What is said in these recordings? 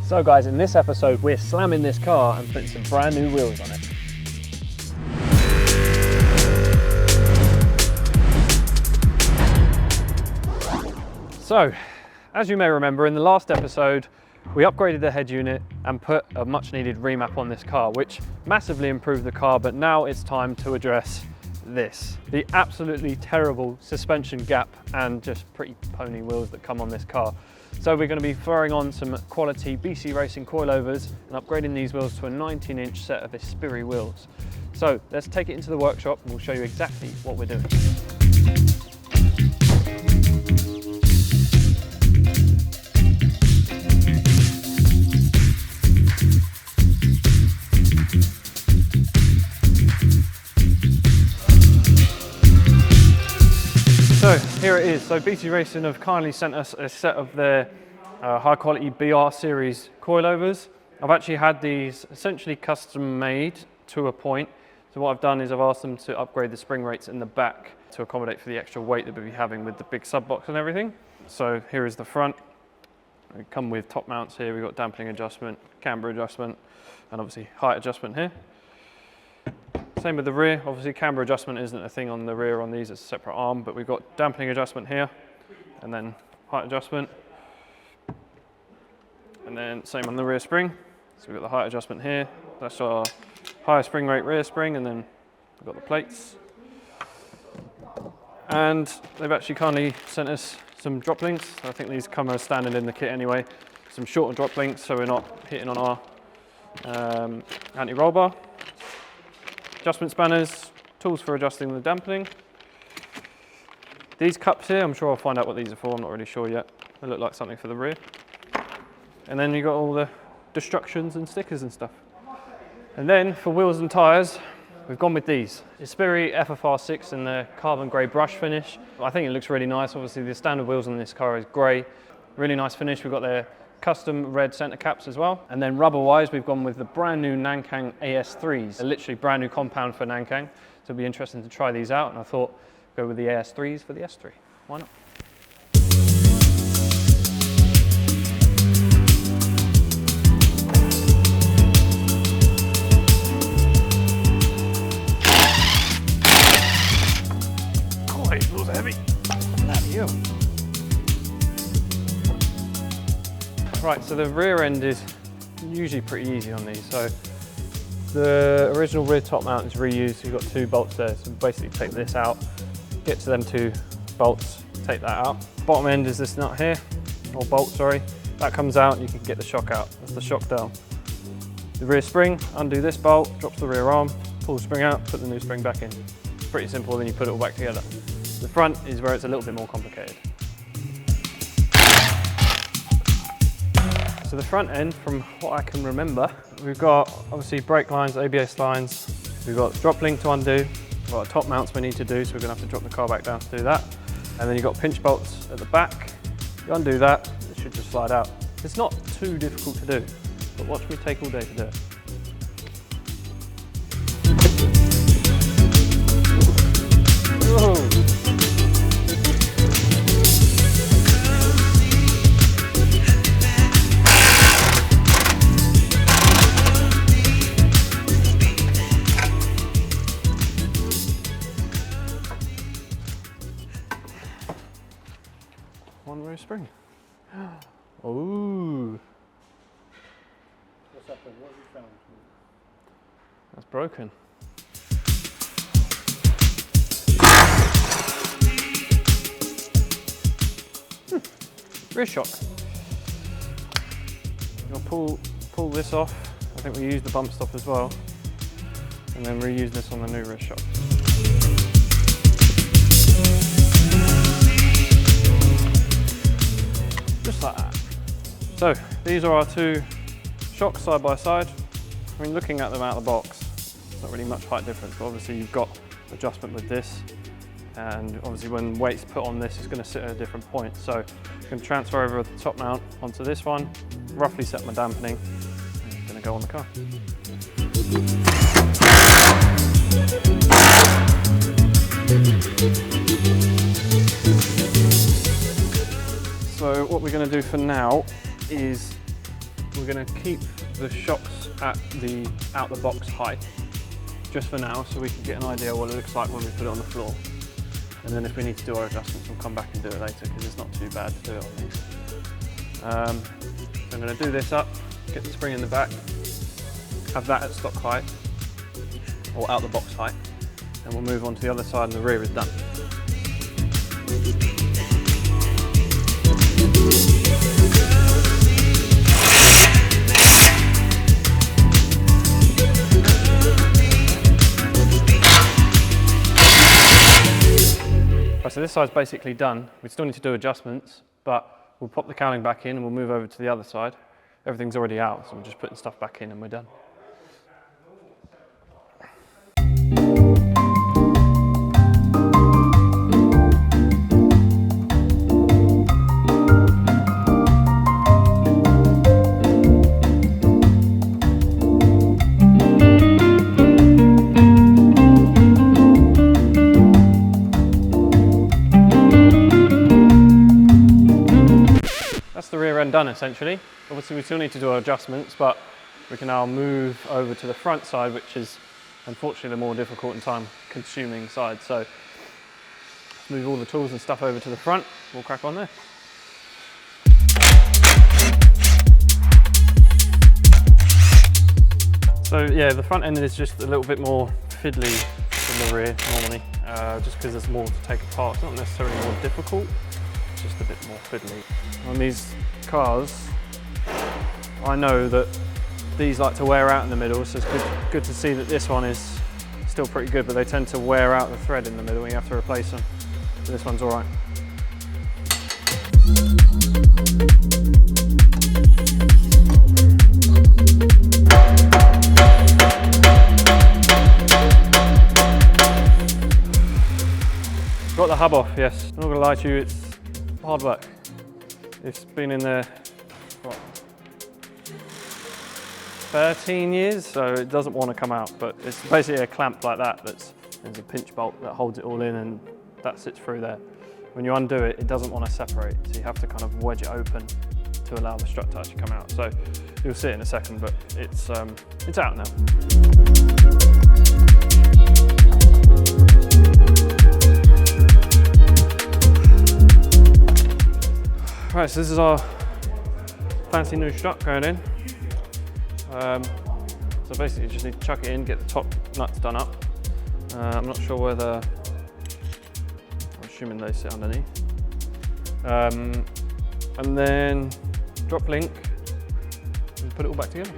So guys, in this episode we're slamming this car and putting some brand new wheels on it. So, as you may remember, in the last episode we upgraded the head unit and put a much needed remap on this car, which massively improved the car, but now it's time to address this. The absolutely terrible suspension gap and just pretty pony wheels that come on this car. So we're going to be throwing on some quality BC Racing coilovers and upgrading these wheels to a 19-inch set of Ispiri wheels. So let's take it into the workshop and we'll show you exactly what we're doing. So here it is. So BC Racing have kindly sent us a set of their high quality BR series coilovers. I've actually had these essentially custom made to a point. So what I've done is I've asked them to upgrade the spring rates in the back to accommodate for the extra weight that we'll be having with the big sub box and everything. So here is the front. We come with top mounts here. We've got dampening adjustment, camber adjustment, and obviously height adjustment here. Same with the rear. Obviously camber adjustment isn't a thing on the rear on these, it's a separate arm, but we've got dampening adjustment here and then height adjustment. And then same on the rear spring. So we've got the height adjustment here. That's our higher spring rate rear spring, and then we've got the plates. And they've actually kindly sent us some drop links. I think these come as standard in the kit anyway. Some shorter drop links so we're not hitting on our anti-roll bar. Adjustment spanners, tools for adjusting the dampening. These cups here, I'm sure I'll find out what these are for, I'm not really sure yet. They look like something for the rear. And then you've got all the destructions and stickers and stuff. And then for wheels and tyres, we've gone with these. Ispiri FFR6 in the carbon grey brush finish. I think it looks really nice. Obviously the standard wheels on this car is grey. Really nice finish. We've got their custom red centre caps as well. And then rubber wise, we've gone with the brand new Nankang AS3s. They're literally brand new compound for Nankang. So it'll be interesting to try these out. And I thought go with the AS3s for the S3. Why not? God, it feels heavy. Bloody hell. Right, so the rear end is usually pretty easy on these. So the original rear top mount is reused. You've got two bolts there. So basically take this out, get to them two bolts, take that out. Bottom end is this nut here, or bolt, sorry. That comes out and you can get the shock out. That's the shock down. The rear spring, undo this bolt, drops the rear arm, pull the spring out, put the new spring back in. Pretty simple, then you put it all back together. The front is where it's a little bit more complicated. So the front end, from what I can remember, we've got obviously brake lines, ABS lines, we've got drop link to undo, we've got top mounts we need to do, so we're going to have to drop the car back down to do that. And then you've got pinch bolts at the back. You undo that, it should just slide out. It's not too difficult to do, but watch me take all day to do it. Whoa. One rear spring. Ooh. What's happened? What have you found? That's broken. Rear shock. You'll pull this off. I think we used the bump stop as well. And then reuse this on the new rear shock. Just like that. So these are our two shocks side by side. I mean, looking at them out of the box, not really much height difference, but obviously you've got adjustment with this, and obviously when weight's put on this, it's going to sit at a different point. So I can transfer over the top mount onto this one, roughly set my dampening, and it's going to go on the car. So what we're going to do for now is we're going to keep the shocks at the out-the-box height, just for now, so we can get an idea what it looks like when we put it on the floor. And then if we need to do our adjustments, we'll come back and do it later, because it's not too bad to do it on these. So I'm going to do this up, get the spring in the back, have that at stock height, or out-the-box height, and we'll move on to the other side and the rear is done. So this side's basically done. We still need to do adjustments, but we'll pop the cowling back in and we'll move over to the other side. Everything's already out, so we're just putting stuff back in and we're done. That's the rear end done essentially. Obviously we still need to do our adjustments, but we can now move over to the front side, which is unfortunately the more difficult and time consuming side. So let's move all the tools and stuff over to the front. We'll crack on there. So yeah, the front end is just a little bit more fiddly than the rear normally, just because there's more to take apart. It's not necessarily more difficult, it's just a bit more fiddly. On these cars, I know that these like to wear out in the middle, so it's good to see that this one is still pretty good, but they tend to wear out the thread in the middle and you have to replace them. But this one's all right. Got the hub off, yes. I'm not gonna lie to you, it's hard work. It's been in there, what, 13 years, so it doesn't want to come out, but it's basically a clamp like that there's a pinch bolt that holds it all in and that sits through there. When you undo it, it doesn't want to separate, so you have to kind of wedge it open to allow the strut to actually come out. So you'll see it in a second, but it's out now. Right, so this is our fancy new strut going in. So basically you just need to chuck it in, get the top nuts done up. I'm not sure whether, I'm assuming they sit underneath. And then drop link and put it all back together.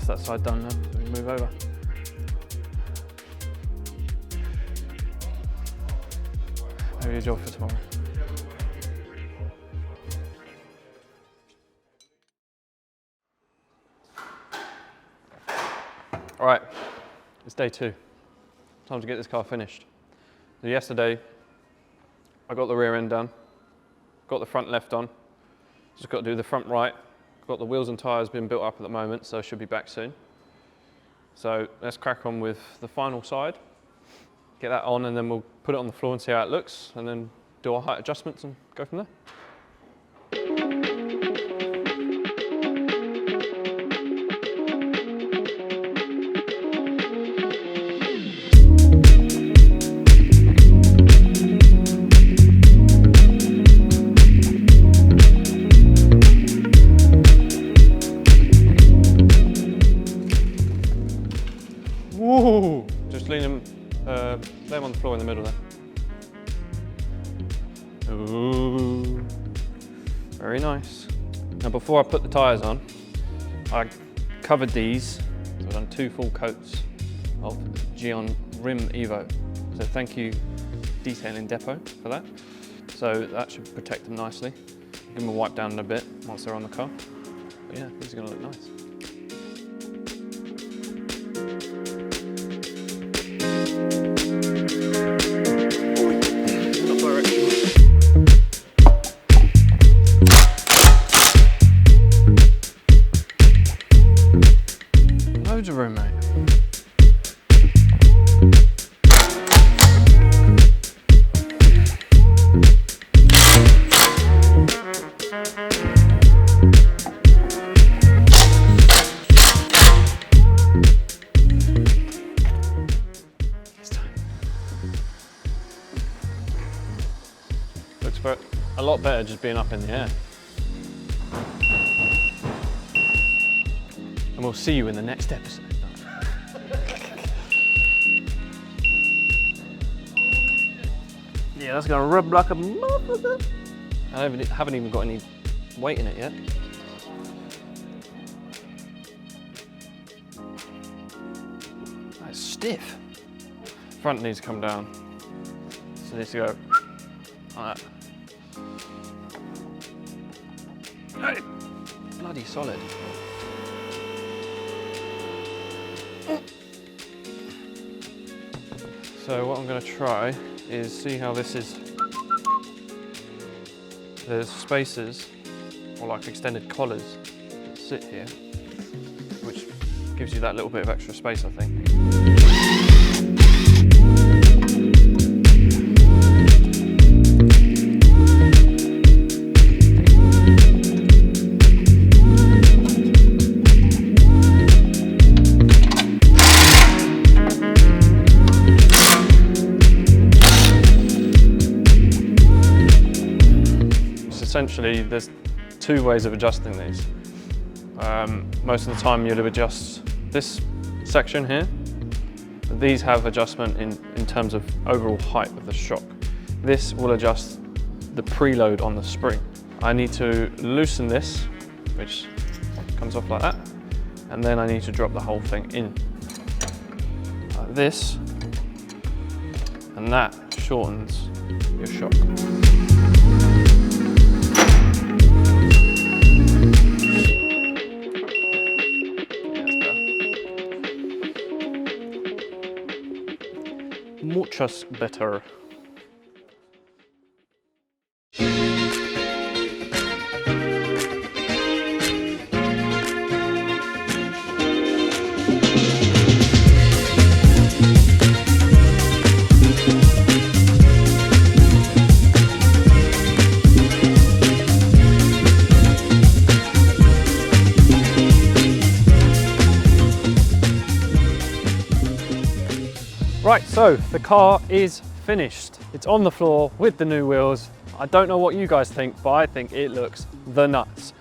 That side done now, so we can move over. Maybe a job for tomorrow. All right, it's day 2. Time to get this car finished. So yesterday, I got the rear end done, got the front left on, just got to do the front right. Got the wheels and tyres being built up at the moment, so I should be back soon. So let's crack on with the final side, get that on, and then we'll put it on the floor and see how it looks, and then do our height adjustments and go from there. Woo! Just lean them, lay them on the floor in the middle there. Ooh, very nice. Now before I put the tyres on, I covered these, so I've done 2 full coats of Gion Rim Evo. So thank you Detailing Depot for that. So that should protect them nicely. Give them a wipe down in a bit once they're on the car. But yeah, these are going to look nice. Loads of room, mate. a lot better just being up in the air. And we'll see you in the next episode. Yeah, that's gonna rub like a motherfucker. I haven't even got any weight in it yet. That's stiff. Front needs to come down. So it needs to go like that. Hey, bloody solid. So what I'm going to try is see how this is. There's spaces or like extended collars that sit here, which gives you that little bit of extra space, I think. Essentially, there's two ways of adjusting these. Most of the time you'd adjust this section here. These have adjustment in terms of overall height of the shock. This will adjust the preload on the spring. I need to loosen this, which comes off like that, and then I need to drop the whole thing in. Like this, and that shortens your shock. Muchas better. Right, so the car is finished. It's on the floor with the new wheels. I don't know what you guys think, but I think it looks the nuts.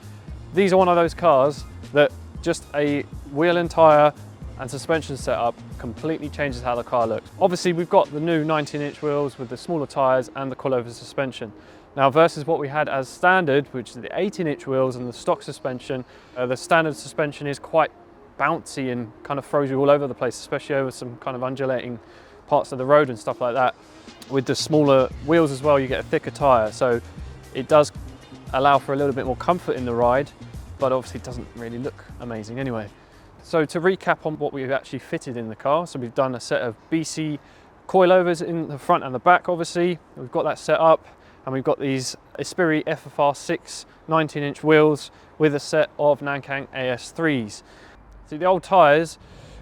These are one of those cars that just a wheel and tyre and suspension setup completely changes how the car looks. Obviously, we've got the new 19-inch wheels with the smaller tyres and the coilover suspension. Now, versus what we had as standard, which is the 18-inch wheels and the stock suspension, the standard suspension is quite bouncy and kind of throws you all over the place, especially over some kind of undulating parts of the road and stuff like that. With the smaller wheels as well, you get a thicker tyre, so it does allow for a little bit more comfort in the ride, but obviously it doesn't really look amazing anyway. So to recap on what we've actually fitted in the car, so we've done a set of BC coilovers in the front and the back, obviously. We've got that set up, and we've got these Ispiri FFR6 19-inch wheels with a set of Nankang AS3s. See, the old tyres,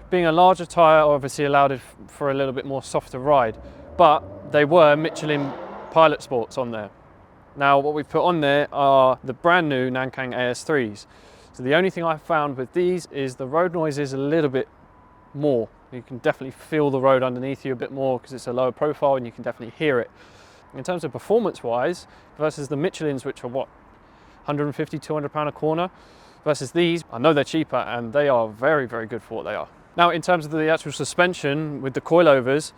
being a larger tyre, obviously allowed it for a little bit more softer ride, but they were Michelin Pilot Sports on there. Now, what we've put on there are the brand new Nankang AS3s. So the only thing I've found with these is the road noise is a little bit more. You can definitely feel the road underneath you a bit more because it's a lower profile and you can definitely hear it. In terms of performance-wise, versus the Michelins, which are what, 150, 200 pound a corner, versus these, I know they're cheaper and they are very, very good for what they are. Now, in terms of the actual suspension with the coilovers,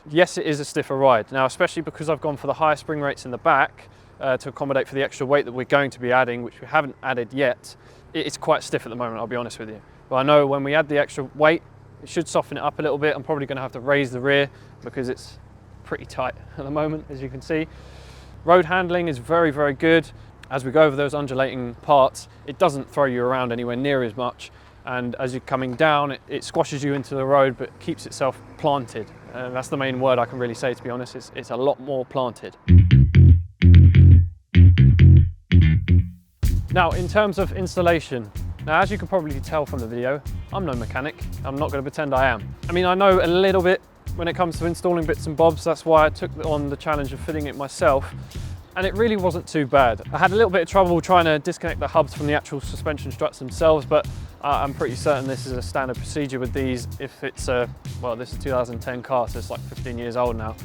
yes, it is a stiffer ride. Now, especially because I've gone for the higher spring rates in the back to accommodate for the extra weight that we're going to be adding, which we haven't added yet, it's quite stiff at the moment, I'll be honest with you. But I know when we add the extra weight, it should soften it up a little bit. I'm probably going to have to raise the rear because it's pretty tight at the moment, as you can see. Road handling is very, very good. As we go over those undulating parts, it doesn't throw you around anywhere near as much. And as you're coming down, it squashes you into the road, but keeps itself planted. That's the main word I can really say, to be honest. It's a lot more planted. Now, in terms of installation, now as you can probably tell from the video, I'm no mechanic. I'm not going to pretend I am. I mean, I know a little bit when it comes to installing bits and bobs. That's why I took on the challenge of fitting it myself. And it really wasn't too bad. I had a little bit of trouble trying to disconnect the hubs from the actual suspension struts themselves, but I'm pretty certain this is a standard procedure with these. If it's a, well, this is a 2010 car, so it's like 15 years old now.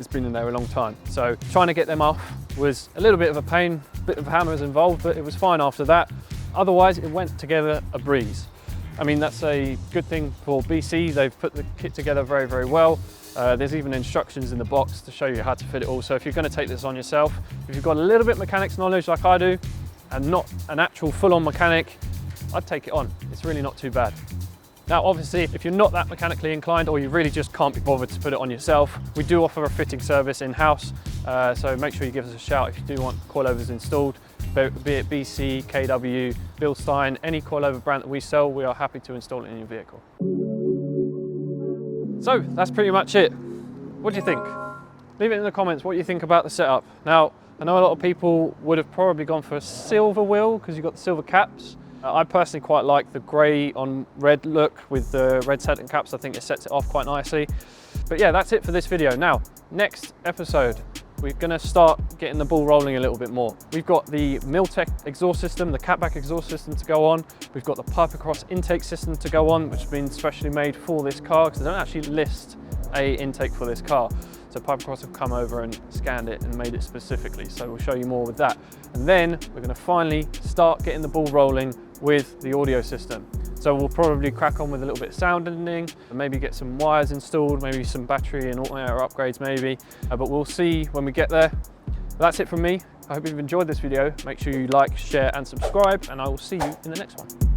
it's been in there a long time. So trying to get them off was a little bit of a pain, a bit of hammers involved, but it was fine after that. Otherwise, it went together a breeze. I mean, that's a good thing for BC. They've put the kit together very, very well. There's even instructions in the box to show you how to fit it all. So if you're going to take this on yourself, if you've got a little bit of mechanics knowledge like I do, and not an actual full-on mechanic, I'd take it on. It's really not too bad. Now, obviously, if you're not that mechanically inclined or you really just can't be bothered to put it on yourself, we do offer a fitting service in-house. So make sure you give us a shout if you do want coilovers installed, be it BC, KW, Bilstein, any coilover brand that we sell, we are happy to install it in your vehicle. So that's pretty much it. What do you think? Leave it in the comments what you think about the setup. Now, I know a lot of people would have probably gone for a silver wheel because you've got the silver caps. I personally quite like the grey on red look with the red setting caps. I think it sets it off quite nicely. But yeah, that's it for this video. Now, next episode, we're going to start getting the ball rolling a little bit more. We've got the Miltech exhaust system, the catback exhaust system to go on. We've got the pipe across intake system to go on, which has been specially made for this car because they don't actually list a intake for this car. So Pipe Across have come over and scanned it and made it specifically. So we'll show you more with that. And then we're going to finally start getting the ball rolling with the audio system. So we'll probably crack on with a little bit of sound editing, and maybe get some wires installed, maybe some battery and alternator upgrades maybe, but we'll see when we get there. That's it from me. I hope you've enjoyed this video. Make sure you like, share and subscribe, and I will see you in the next one.